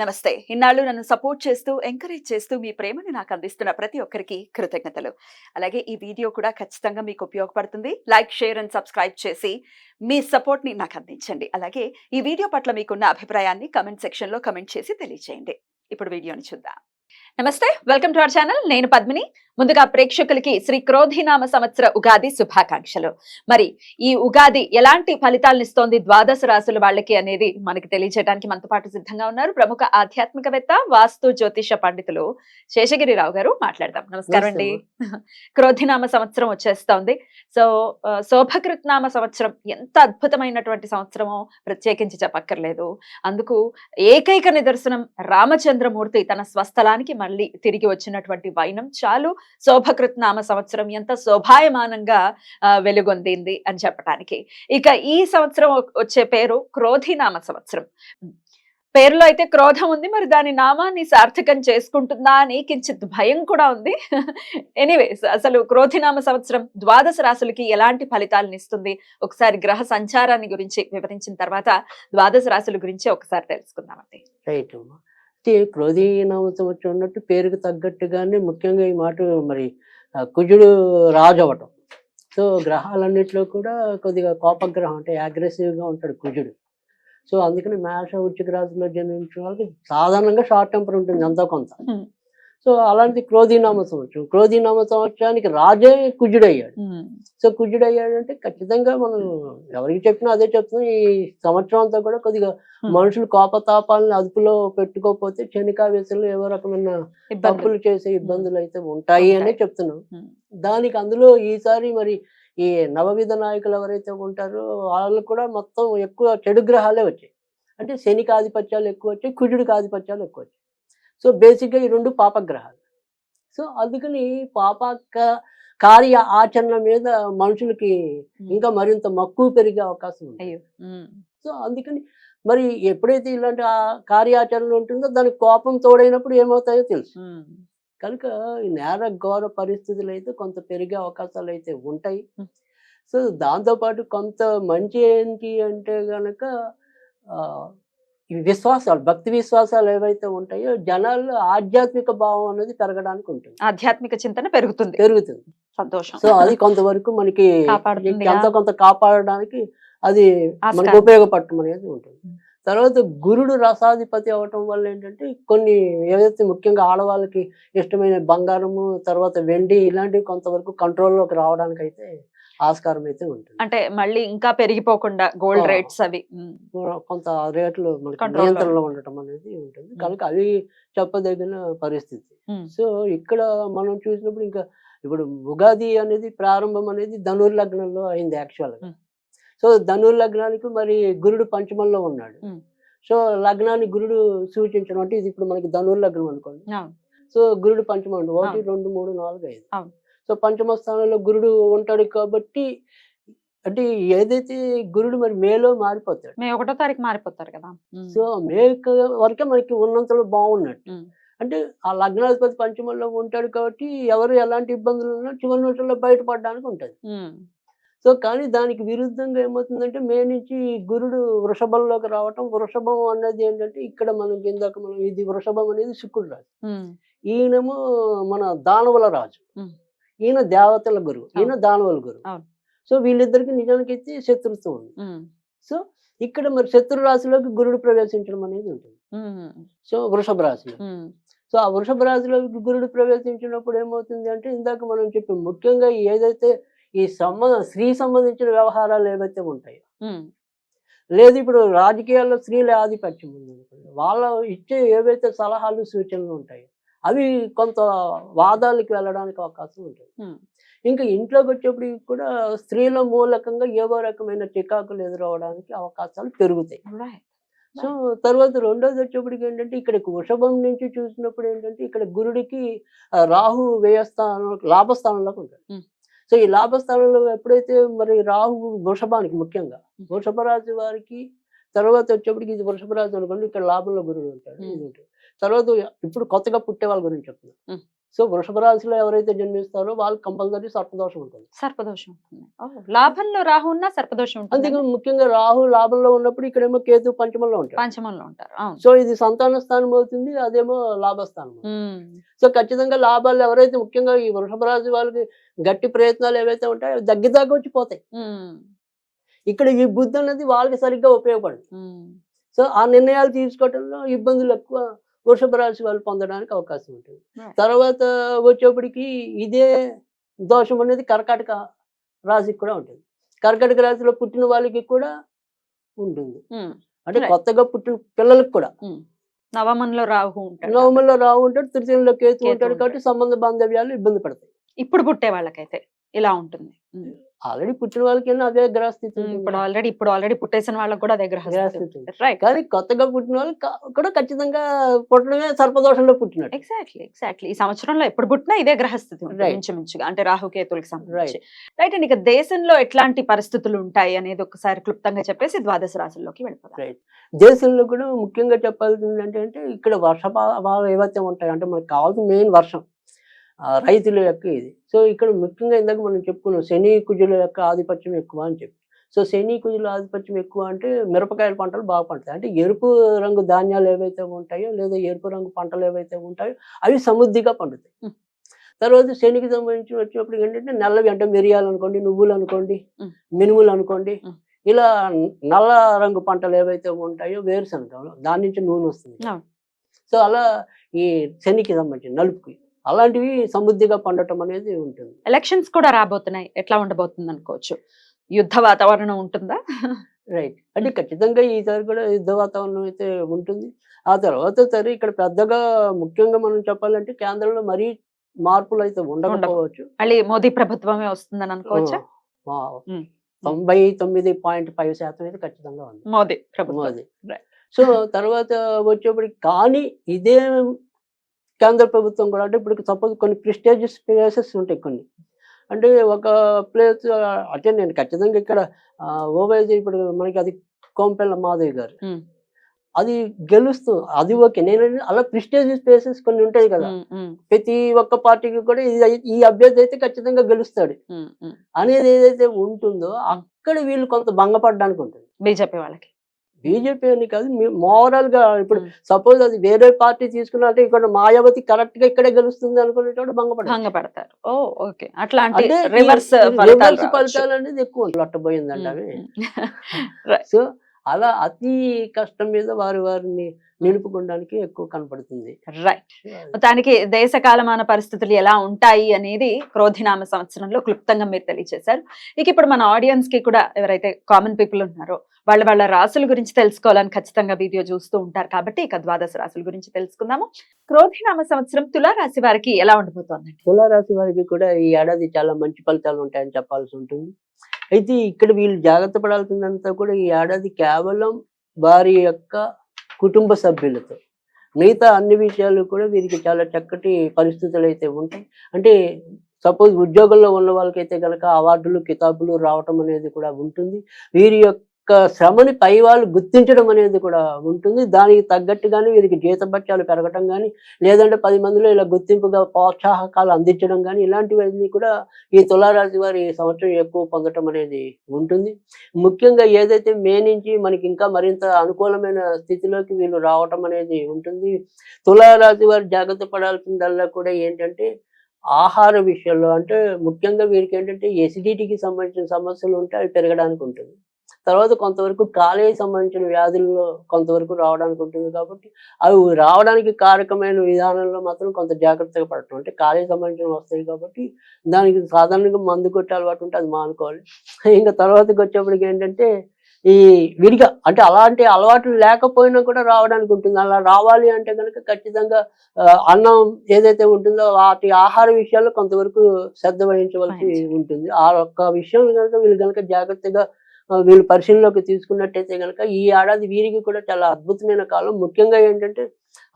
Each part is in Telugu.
నమస్తే. ఇన్నాళ్ళు నన్ను సపోర్ట్ చేస్తూ, ఎంకరేజ్ చేస్తూ మీ ప్రేమని నాకు అందిస్తున్న ప్రతి ఒక్కరికి కృతజ్ఞతలు. అలాగే ఈ వీడియో కూడా ఖచ్చితంగా మీకు ఉపయోగపడుతుంది. లైక్, షేర్ అండ్ సబ్స్క్రైబ్ చేసి మీ సపోర్ట్‌ని నాకు అందించండి. అలాగే ఈ వీడియో పట్ల మీకున్న అభిప్రాయాన్ని కామెంట్ సెక్షన్‌లో కామెంట్ చేసి తెలియజేయండి. ఇప్పుడు వీడియోని చూద్దాం. నమస్తే, వెల్కమ్ టు అవర్ ఛానల్. నేను పద్మిని. ముందుగా ప్రేక్షకులకి శ్రీ క్రోధినామ సంవత్సర ఉగాది శుభాకాంక్షలు. మరి ఈ ఉగాది ఎలాంటి ఫలితాలను ఇస్తోంది ద్వాదశ రాశుల వాళ్ళకి అనేది మనకి తెలియజేయడానికి మనతో పాటు సిద్ధంగా ఉన్నారు ప్రముఖ ఆధ్యాత్మికవేత్త, వాస్తు జ్యోతిష పండితులు శేషగిరిరావు గారు. మాట్లాడదాం. నమస్కారం అండి. క్రోధినామ సంవత్సరం వచ్చేస్తోంది. సో శోభకృత్నామ సంవత్సరం ఎంత అద్భుతమైనటువంటి సంవత్సరమో ప్రత్యేకించి చెప్పక్కర్లేదు. అందుకు ఏకైక నిదర్శనం రామచంద్రమూర్తి తన స్వస్థలానికి మళ్ళీ తిరిగి వచ్చినటువంటి వైనం చాలు శోభకృత్నామ సంవత్సరం ఎంత శోభాయమానంగా వెలుగొందింది అని చెప్పడానికి. ఇక ఈ సంవత్సరం వచ్చే పేరు క్రోధినామ సంవత్సరం. పేరులో అయితే క్రోధం ఉంది, మరి దాని నామాన్ని సార్థకం చేసుకుంటుందా అని కించిత్ భయం కూడా ఉంది. ఎనీవేస్, అసలు క్రోధినామ సంవత్సరం ద్వాదశ రాశులకి ఎలాంటి ఫలితాలను ఇస్తుంది ఒకసారి గ్రహ సంచారాన్ని గురించి వివరించిన తర్వాత ద్వాదశ రాశుల గురించి ఒకసారి తెలుసుకుందామండి. రైట్ అమ్మా. క్రోధీనామ సంవత్సరం ఉన్నట్టు పేరుకు తగ్గట్టుగానే ముఖ్యంగా ఈ మాట మరి కుజుడు రాజు అవటం. సో గ్రహాలన్నింటిలో కూడా కొద్దిగా కోపగ్రహం, అంటే అగ్రెసివ్గా ఉంటాడు కుజుడు. సో అందుకని మేష వృశ్చిక రాశిలో జన్మించిన వాళ్ళకి సాధారణంగా షార్ట్ టెంపర్ ఉంటుంది ఎంతో కొంత. సో అలాంటి క్రోధీనామ సంవత్సరం, క్రోధీనామ సంవత్సరానికి రాజే కుజుడయ్యాడు. సో కుజుడయ్యాడంటే ఖచ్చితంగా మనం ఎవరికి చెప్పినా అదే చెప్తున్నాం. ఈ సంవత్సరం అంతా కూడా కొద్దిగా మనుషులు కోపతాపాలను అదుపులో పెట్టుకోకపోతే క్షణికావేశంలో ఏవో రకమైన తప్పులు చేసే ఇబ్బందులు అయితే ఉంటాయి అనే చెప్తున్నాం. దానికి అందులో ఈసారి మరి ఈ నవవిధ నాయకులు ఎవరైతే ఉంటారో వాళ్ళు కూడా మొత్తం ఎక్కువ చెడు గ్రహాలే వచ్చాయి. అంటే శనికి ఆధిపత్యాలు ఎక్కువ వచ్చాయి, కుజుడికి ఆధిపత్యాలు ఎక్కువ వచ్చాయి. సో బేసిక్గా ఈ రెండు పాపగ్రహాలు. సో అందుకని కార్య ఆచరణ మీద మనుషులకి ఇంకా మరింత మక్కువ పెరిగే అవకాశం ఉంది. సో అందుకని మరి ఎప్పుడైతే ఇలాంటి కార్యాచరణ ఉంటుందో దానికి కోపం తోడైనప్పుడు ఏమవుతాయో తెలుసు. కనుక ఈ నేర ఘోర పరిస్థితులు అయితే కొంత పెరిగే అవకాశాలు అయితే ఉంటాయి. సో దాంతోపాటు కొంత మంచి ఏంటి అంటే గనక ఈ విశ్వాసాలు, భక్తి విశ్వాసాలు ఏవైతే ఉంటాయో జనాల్లో ఆధ్యాత్మిక భావం అనేది పెరగడానికి ఉంటుంది. ఆధ్యాత్మిక చింతన పెరుగుతుంది. సంతోషం. సో అది కొంతవరకు మనకి ఎంతో కొంత కాపాడడానికి అది మనకు ఉపయోగపడటం అనేది ఉంటుంది. తర్వాత గురుడు రసాధిపతి అవటం వల్ల ఏంటంటే కొన్ని ఏదైతే ముఖ్యంగా ఆడవాళ్ళకి ఇష్టమైన బంగారము, తర్వాత వెండి ఇలాంటివి కొంతవరకు కంట్రోల్లోకి రావడానికి అయితే ఆస్కారం అయితే ఉంటుంది. అంటే మళ్ళీ ఇంకా పెరిగిపోకుండా గోల్డ్ రేట్స్ అవి కొంత రేట్లు మనకి నియంత్రణలో ఉండటం అనేది ఉంటుంది. కనుక అవి చెప్పదగిన పరిస్థితి. సో ఇక్కడ మనం చూసినప్పుడు ఇంకా ఇప్పుడు ఉగాది అనేది ప్రారంభం అనేది ధనుర్ లగ్నంలో అయింది యాక్చువల్గా. సో ధనుర్ లగ్నానికి మరి గురుడు పంచమంలో ఉన్నాడు. సో లగ్నాన్ని గురుడు సూచించడం అంటే ఇది ఇప్పుడు మనకి ధనుర్ లగ్నం అనుకోండి. సో గురుడు పంచమం 1, 2, 3, 4, 5. సో పంచమ స్థానంలో గురుడు ఉంటాడు కాబట్టి అంటే ఏదైతే గురుడు మరి మేలో మారిపోతాడు. మే 1వ తారీఖు మారిపోతారు కదా. సో మే వరకే మనకి ఉన్నంతలో బాగున్నట్టు. అంటే ఆ లగ్నాధిపతి పంచమంలో ఉంటాడు కాబట్టి ఎవరు ఎలాంటి ఇబ్బందులు ఉన్నా చివరి నిమిషంలో బయటపడడానికి ఉంటుంది. సో కానీ దానికి విరుద్ధంగా ఏమవుతుందంటే మే నుంచి గురుడు వృషభంలోకి రావటం. వృషభం అన్నది ఏంటంటే ఇక్కడ మనకి ఇందాక మనం ఇది వృషభం అనేది శుక్రుడు రాజు, ఈయనేమో మన దానవుల రాజు, ఈయన దేవతల గురువు, ఈయన దానవుల గురువు. సో వీళ్ళిద్దరికి నిజానికైతే శత్రుత్వం ఉంది. సో ఇక్కడ మరి శత్రు రాశిలోకి గురుడు ప్రవేశించడం అనేది ఉంటుంది. సో వృషభ రాశిలో. సో ఆ వృషభ రాశిలోకి గురుడు ప్రవేశించినప్పుడు ఏమవుతుంది అంటే ఇందాక మనం చెప్పాం ముఖ్యంగా ఏదైతే ఈ స్త్రీ సంబంధించిన వ్యవహారాలు ఏవైతే ఉంటాయో, లేదు ఇప్పుడు రాజకీయాల్లో స్త్రీల ఆధిపత్యం ఉంది, వాళ్ళ ఇచ్చే ఏవైతే సలహాలు సూచనలు ఉంటాయో అవి కొంత వాదాలకు వెళ్ళడానికి అవకాశం ఉంటుంది. ఇంకా ఇంట్లోకి వచ్చేప్పుడు కూడా స్త్రీల మూలకంగా ఏవో రకమైన చికాకులు ఎదురవడానికి అవకాశాలు పెరుగుతాయి. సో తర్వాత రెండోది వచ్చేప్పటికి ఏంటంటే ఇక్కడ వృషభం నుంచి చూసినప్పుడు ఏంటంటే ఇక్కడ గురుడికి రాహు వ్యయస్థానం లాభస్థానంలోకి ఉంటాడు. సో ఈ లాభస్థానంలో ఎప్పుడైతే మరి రాహు వృషభానికి ముఖ్యంగా వృషభ రాశి వారికి తర్వాత వచ్చేప్పటికి ఇది వృషభ రాశి అనుకోండి, ఇక్కడ లాభంలో గురుడు ఉంటాడు. ఇది ఉంటుంది. తర్వాత ఇప్పుడు కొత్తగా పుట్టే వాళ్ళ గురించి చెప్తున్నాను. సో వృషభ రాశిలో ఎవరైతే జన్మిస్తారో వాళ్ళకి కంపల్సరీ సర్పదోషం ఉంటుంది. సర్పదోషం ఉంటుంది. లాభంలో రాహు ఉన్నా సర్పదోషం ఉంటుంది. అందుకే ముఖ్యంగా రాహు లాభంలో ఉన్నప్పుడు ఇక్కడేమో కేతు పంచమంలో ఉంటారు. పంచమంలో ఉంటారు. అవును. సో ఇది సంతాన స్థానం అవుతుంది, అదేమో లాభస్థానం. సో ఖచ్చితంగా లాభాలు ఎవరైతే ముఖ్యంగా ఈ వృషభ రాశి వాళ్ళకి గట్టి ప్రయత్నాలు ఏవైతే ఉంటాయో అవి దగ్గర వచ్చి పోతాయి. ఇక్కడ ఈ బుద్ధి అనేది వాళ్ళకి సరిగ్గా ఉపయోగపడదు. సో ఆ నిర్ణయాలు తీసుకోవడంలో ఇబ్బందులు ఎక్కువ వృషభ రాశి వాళ్ళు పొందడానికి అవకాశం ఉంటుంది. తర్వాత వచ్చేప్పటికి ఇదే దోషం అనేది కర్కాటక రాశికి కూడా ఉంటుంది. కర్కాటక రాశిలో పుట్టిన వాళ్ళకి కూడా ఉంటుంది. అంటే కొత్తగా పుట్టిన పిల్లలకు కూడా నవమంలో రాహు ఉంటాడు. నవమంలో రాహు ఉంటాడు, తృతీయంలో కేతు ఉంటాడు. కాబట్టి సంబంధ బాంధవ్యాలు ఇబ్బంది పడతాయి. ఇప్పుడు పుట్టే వాళ్ళకైతే ఇలా ఉంటుంది. ఆల్రెడీ పుట్టిన వాళ్ళకి అదే గ్రహస్థితి. ఇప్పుడు ఆల్రెడీ పుట్టేసిన వాళ్ళకి కూడా అదే గ్రహస్థితి. కానీ కొత్తగా పుట్టిన వాళ్ళకి కూడా ఖచ్చితంగా పుట్టడమే సర్పదోషంలో పుట్టినట్టు. ఎగ్జాక్ట్లీ ఈ సంవత్సరంలో ఎప్పుడు పుట్టినా ఇదే గ్రహస్థితి ఇంచుమించుగా, అంటే రాహుకేతులకు సంబంధించి. రైట్ అండి. ఇక దేశంలో ఎట్లాంటి పరిస్థితులు ఉంటాయి అనేది ఒకసారి క్లుప్తంగా చెప్పేసి ద్వాదశ రాశుల్లోకి వెళ్ళిపోతాం. రైట్. దేశంలో కూడా ముఖ్యంగా చెప్పాల్సింది అంటే ఇక్కడ వర్షపాతాలు ఏవైతే ఉంటాయి అంటే మనకు కావాల్సిన మెయిన్ వర్షం, రైతుల యొక్క ఇది. సో ఇక్కడ ముఖ్యంగా ఇందాక మనం చెప్పుకున్నాం శని కుజుల యొక్క ఆధిపత్యం ఎక్కువ అని చెప్పి. సో శని కుజుల ఆధిపత్యం ఎక్కువ అంటే మిరపకాయల పంటలు బాగా పండుతాయి. అంటే ఎరుపు రంగు ధాన్యాలు ఏవైతే ఉంటాయో లేదా ఎరుపు రంగు పంటలు ఏవైతే ఉంటాయో అవి సమృద్ధిగా పండుతాయి. తర్వాత శనికి సంబంధించి వచ్చినప్పుడు ఏంటంటే నల్లవి అంటే మిరియాలు అనుకోండి, నువ్వులు అనుకోండి, మినుములు అనుకోండి, ఇలా నల్ల రంగు పంటలు ఏవైతే ఉంటాయో వేరుశనగ, దాని నుంచి నూనె వస్తుంది. సో అలా ఈ శనికి సంబంధించి నలుపుకి అలాంటివి సమృద్ధిగా పండటం అనేది ఉంటుంది. ఎలక్షన్స్ కూడా రాబోతున్నాయి, ఎట్లా ఉండబోతుంది అనుకోవచ్చు? యుద్ధ వాతావరణం ఉంటుందా? రైట్. అంటే ఖచ్చితంగా ఈసారి కూడా యుద్ధ వాతావరణం అయితే ఉంటుంది. ఆ తర్వాత సరే ఇక్కడ పెద్దగా ముఖ్యంగా మనం చెప్పాలంటే కేంద్రంలో మరీ మార్పులు అయితే ఉండకపోవచ్చు. మళ్ళీ మోదీ ప్రభుత్వమే వస్తుందని అనుకోవచ్చా? 99.5% అయితే ఖచ్చితంగా ఉంది మోదీ ప్రభుత్వం. సో తర్వాత వచ్చేప్పటికి కానీ ఇదే కేంద్ర ప్రభుత్వం కూడా అంటే ఇప్పుడు సపోజ్ కొన్ని ప్రెస్టీజియస్ ప్లేసెస్ ఉంటాయి కొన్ని. అంటే ఒక ప్లేస్ అంటే నేను ఖచ్చితంగా ఇక్కడ ఓవైసీ ఇప్పుడు మనకి అది కోంపెల్ల మాధవి గారు అది గెలుస్తూ అది ఓకే. నేను అలా ప్రెస్టీజియస్ ప్లేసెస్ కొన్ని ఉంటాయి కదా, ప్రతి ఒక్క పార్టీకి కూడా ఈ అభ్యర్థి అయితే ఖచ్చితంగా గెలుస్తాడు అనేది ఏదైతే ఉంటుందో అక్కడ వీళ్ళు కొంత భంగపడడానికి ఉంటుంది బీజేపీ వాళ్ళకి. బీజేపీ అని కాదు, మోరల్ గా ఇప్పుడు సపోజ్ అది వేరే పార్టీ తీసుకున్నా అంటే ఇక్కడ మాయావతి కరెక్ట్ గా ఇక్కడే గెలుస్తుంది అనుకునేటప్పుడు భంగపడతారు. అట్లాంటి ఫలితాలు అనేది ఎక్కువ లట్టబోయిందండి. సో అలా అతి కష్టం మీద వారిని నిలుపుకోవడానికి ఎక్కువ కనపడుతుంది. రైట్. మొత్తానికి దేశ కాలమాన పరిస్థితులు ఎలా ఉంటాయి అనేది క్రోధినామ సంవత్సరంలో క్లుప్తంగా మీరు తెలియజేశారు. ఇక ఇప్పుడు మన ఆడియన్స్ కి కూడా ఎవరైతే కామన్ పీపుల్ ఉన్నారో వాళ్ళ రాశుల గురించి తెలుసుకోవాలని ఖచ్చితంగా వీడియో చూస్తూ ఉంటారు కాబట్టి ఇక ద్వాదశ రాశుల గురించి తెలుసుకుందాము. క్రోధినామ సంవత్సరం తులారాశి వారికి ఎలా ఉండబోతోందండి? తులారాశి వారికి కూడా ఈ ఏడాది చాలా మంచి ఫలితాలు ఉంటాయని చెప్పాల్సి ఉంటుంది. అయితే ఇక్కడ వీళ్ళు జాగ్రత్త పడాల్సిందంతా కూడా ఈ ఏడాది కేవలం వారి యొక్క కుటుంబ సభ్యులతో, మిగతా అన్ని విషయాలు కూడా వీరికి చాలా చక్కటి పరిస్థితులు అయితే ఉంటాయి. అంటే సపోజ్ ఉద్యోగంలో ఉన్న వాళ్ళకైతే కనుక అవార్డులు కితాబులు రావటం అనేది కూడా ఉంటుంది. వీరి యొక్క శ్రమని పై వాళ్ళు గుర్తించడం అనేది కూడా ఉంటుంది. దానికి తగ్గట్టుగానే వీరికి జీతభత్యాలు పెరగటం కానీ లేదంటే 10 మందిలో ఇలా గుర్తింపుగా ప్రోత్సాహకాలు అందించడం కానీ ఇలాంటివన్నీ కూడా ఈ తులారాశి వారి సంవత్సరం ఎక్కువ పొందటం అనేది ఉంటుంది. ముఖ్యంగా ఏదైతే మే నుంచి మనకి ఇంకా మరింత అనుకూలమైన స్థితిలోకి వీళ్ళు రావటం అనేది ఉంటుంది. తులారాశి వారు జాగ్రత్త పడాల్సిందల్లా కూడా ఏంటంటే ఆహార విషయంలో, అంటే ముఖ్యంగా వీరికి ఏంటంటే ఎసిడిటీకి సంబంధించిన సమస్యలు ఉంటే అవి పెరగడానికి ఉంటుంది. తర్వాత కొంతవరకు కాలేయ సంబంధించిన వ్యాధుల్లో కొంతవరకు రావడానికి ఉంటుంది. కాబట్టి అవి రావడానికి కారకమైన విధానంలో మాత్రం కొంత జాగ్రత్తగా పడటం. అంటే కాలేయ సంబంధించిన వస్తాయి కాబట్టి దానికి సాధారణంగా మందు కొట్టే అలవాటు ఉంటే అది మానుకోవాలి. ఇంకా తర్వాతకి వచ్చేప్పటికి ఏంటంటే ఈ విడిగా అంటే అలాంటి అలవాట్లు లేకపోయినా కూడా రావడానికి ఉంటుంది. అలా రావాలి అంటే కనుక ఖచ్చితంగా అన్నం ఏదైతే ఉంటుందో వాటి ఆహార విషయాల్లో కొంతవరకు శ్రద్ధ వహించవలసి ఉంటుంది. ఆ ఒక్క విషయం కనుక వీళ్ళు కనుక జాగ్రత్తగా వీళ్ళు పరిశీలనలోకి తీసుకున్నట్టయితే కనుక ఈ ఏడాది వీరికి కూడా చాలా అద్భుతమైన కాలం. ముఖ్యంగా ఏంటంటే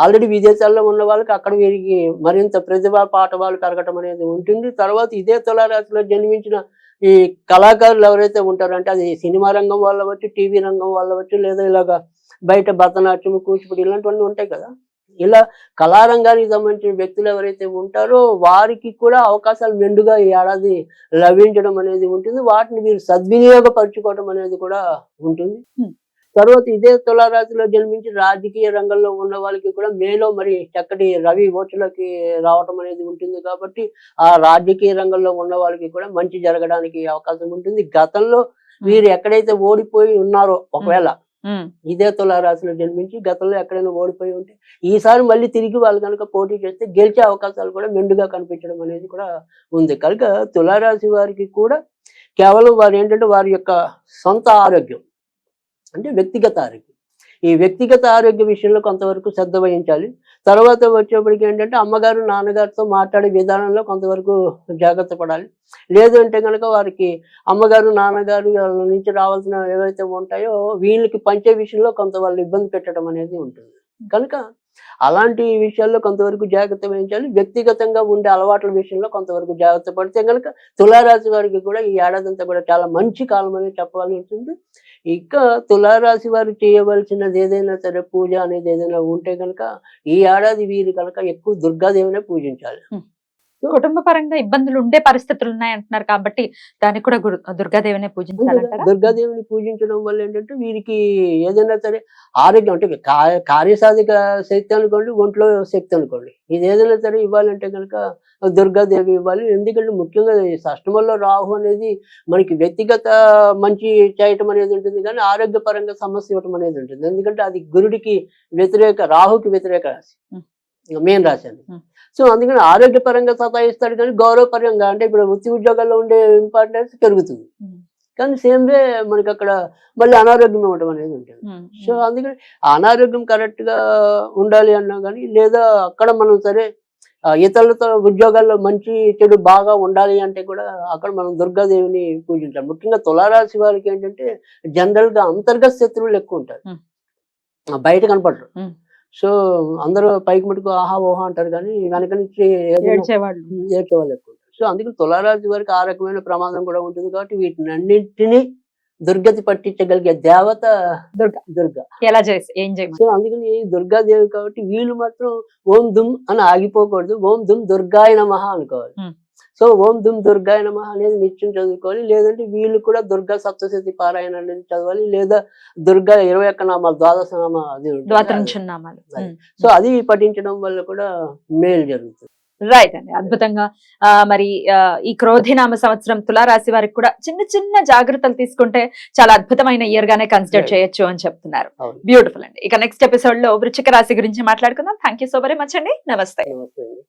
ఆల్రెడీ విదేశాల్లో ఉన్న వాళ్ళకి అక్కడ వీరికి మరింత ప్రతిభా పాఠవాలు పెరగటం అనేది ఉంటుంది. తర్వాత ఇదే తులారాశిలో జన్మించిన ఈ కళాకారులు ఎవరైతే ఉంటారో అంటే అది సినిమా రంగం వాళ్ళవచ్చు, టీవీ రంగం వాళ్ళవచ్చు, లేదా ఇలాగా బయట భరతనాట్యం, కూచిపూడి ఇలాంటివన్నీ ఉంటాయి కదా, ఇలా కళారంగానికి సంబంధించిన వ్యక్తులు ఎవరైతే ఉంటారో వారికి కూడా అవకాశాలు మెండుగా ఈ ఏడాది లభించడం అనేది ఉంటుంది. వాటిని మీరు సద్వినియోగపరచుకోవడం అనేది కూడా ఉంటుంది. తర్వాత ఇదే తులారాశిలో జన్మించి రాజకీయ రంగంలో ఉన్న వాళ్ళకి కూడా మేలో మరి చక్కటి రవి ఓట్లకి రావటం అనేది ఉంటుంది. కాబట్టి ఆ రాజకీయ రంగంలో ఉన్న వాళ్ళకి కూడా మంచి జరగడానికి అవకాశం ఉంటుంది. గతంలో వీరు ఎక్కడైతే ఓడిపోయి ఉన్నారో ఒకవేళ ఇదే తులారాశిలో జన్మించి గతంలో ఎక్కడైనా ఓడిపోయి ఉంటే ఈసారి మళ్ళీ తిరిగి వాళ్ళు కనుక పోటీ చేస్తే గెలిచే అవకాశాలు కూడా మెండుగా కనిపించడం అనేది కూడా ఉంది. కనుక తులారాశి వారికి కూడా కేవలం వారు ఏంటంటే వారి యొక్క సొంత ఆరోగ్యం అంటే వ్యక్తిగత ఆరోగ్యం, ఈ వ్యక్తిగత ఆరోగ్య విషయంలో కొంతవరకు శ్రద్ధ వహించాలి. తర్వాత వచ్చేప్పటికి ఏంటంటే అమ్మగారు నాన్నగారితో మాట్లాడే విధానంలో కొంతవరకు జాగ్రత్త పడాలి. లేదు అంటే కనుక వారికి అమ్మగారు నాన్నగారు వాళ్ళ నుంచి రావాల్సిన ఏవైతే ఉంటాయో వీళ్ళకి పంచే విషయంలో కొంత వాళ్ళు ఇబ్బంది పెట్టడం అనేది ఉంటుంది. కనుక అలాంటి విషయాల్లో కొంతవరకు జాగ్రత్త వహించాలి. వ్యక్తిగతంగా ఉండే అలవాట్ల విషయంలో కొంతవరకు జాగ్రత్త పడితే కనుక తులారాశి వారికి కూడా ఈ ఏడాది అంతా కూడా చాలా మంచి కాలం అనేది చెప్పాల్సి ఉంటుంది. ఇక తులారాశి వారు చేయవలసినది ఏదైనా సరే పూజ అనేది ఏదైనా ఉంటే కనుక ఈ ఏడాది వీరు కనుక ఎక్కువ దుర్గాదేవినే పూజించాలి. కుటుంబ పరంగా ఇబ్బందులు ఉండే పరిస్థితులు ఉన్నాయంటున్నారు కాబట్టి దానికి కూడా దుర్గాదేవినే పూజించాలంటారా? దుర్గాదేవిని పూజించడం వల్ల ఏంటంటే వీరికి ఏదైనా సరే ఆరోగ్యం అంటే కార్యసాధిక శక్తి అనుకోండి, ఒంట్లో శక్తి అనుకోండి, ఇది ఏదైనా సరే ఇవ్వాలంటే కనుక దుర్గాదేవి ఇవ్వాలి. ఎందుకంటే ముఖ్యంగా ఈ అష్టమంలో రాహు అనేది మనకి వ్యక్తిగత మంచి చేయటం అనేది ఉంటుంది కానీ ఆరోగ్యపరంగా సమస్య ఇవ్వటం అనేది ఉంటుంది. ఎందుకంటే అది గురుడికి వ్యతిరేక, రాహుకి వ్యతిరేక రాశి, మెయిన్ రాశి అని. సో అందుకని ఆరోగ్యపరంగా సతాయిస్తాడు కానీ గౌరవపరంగా అంటే ఇప్పుడు వృత్తి ఉద్యోగాల్లో ఉండే ఇంపార్టెన్స్ పెరుగుతుంది. కానీ సేమ్ వే మనకి అక్కడ మళ్ళీ అనారోగ్యం ఇవ్వడం అనేది ఉంటుంది. సో అందుకని అనారోగ్యం కరెక్ట్ గా ఉండాలి అన్నా కానీ లేదా అక్కడ మనం సరే ఇతరులతో ఉద్యోగాల్లో మంచి చెడు బాగా ఉండాలి అంటే కూడా అక్కడ మనం దుర్గాదేవిని పూజించాలి. ముఖ్యంగా తులారాశి వారికి ఏంటంటే జనరల్ గా అంతర్గత శత్రువులు ఎక్కువ ఉంటారు, బయట కనపడరు. సో అందరూ పైకి మటుకు ఆహా ఓహా అంటారు కానీ వెనక నుంచి ఏడ్చేవాళ్ళు ఎక్కువ ఉంటారు. సో అందుకని తులారాశి వారికి ఆ రకమైన ప్రమాదం కూడా ఉంటుంది. కాబట్టి వీటిని అన్నింటినీ దుర్గతి పట్టించగలిగే దేవత దుర్గా. ఎలా చేసి ఏం చేయాలి? సో అందుకని దుర్గాదేవి కాబట్టి వీళ్ళు మాత్రం ఓం దుమ్ అని ఆగిపోకూడదు, ఓం దుమ్ దుర్గాయ నమః అనుకోవాలి. సో ఓం దుమ్ దుర్గాయ నమః అనేది నిత్యం చదువుకోవాలి. లేదంటే వీళ్ళు కూడా దుర్గా సప్తశతి పారాయణ అనేది చదవాలి. లేదా దుర్గా 21 నామాలు, ద్వాదశ నామ నామాలు, సో అది పఠించడం వల్ల కూడా మేలు జరుగుతుంది. రైట్ అండి, అద్భుతంగా. మరి ఈ క్రోధినామ సంవత్సరం తులారాశి వారికి కూడా చిన్న చిన్న జాగ్రత్తలు తీసుకుంటే చాలా అద్భుతమైన ఇయర్ గానే కన్సిడర్ చేయొచ్చు అని చెప్తున్నారు. బ్యూటిఫుల్ అండి. ఇక నెక్స్ట్ ఎపిసోడ్ లో వృశ్చిక రాశి గురించి మాట్లాడుకుందాం. Thank you so very much అండి. నమస్తే.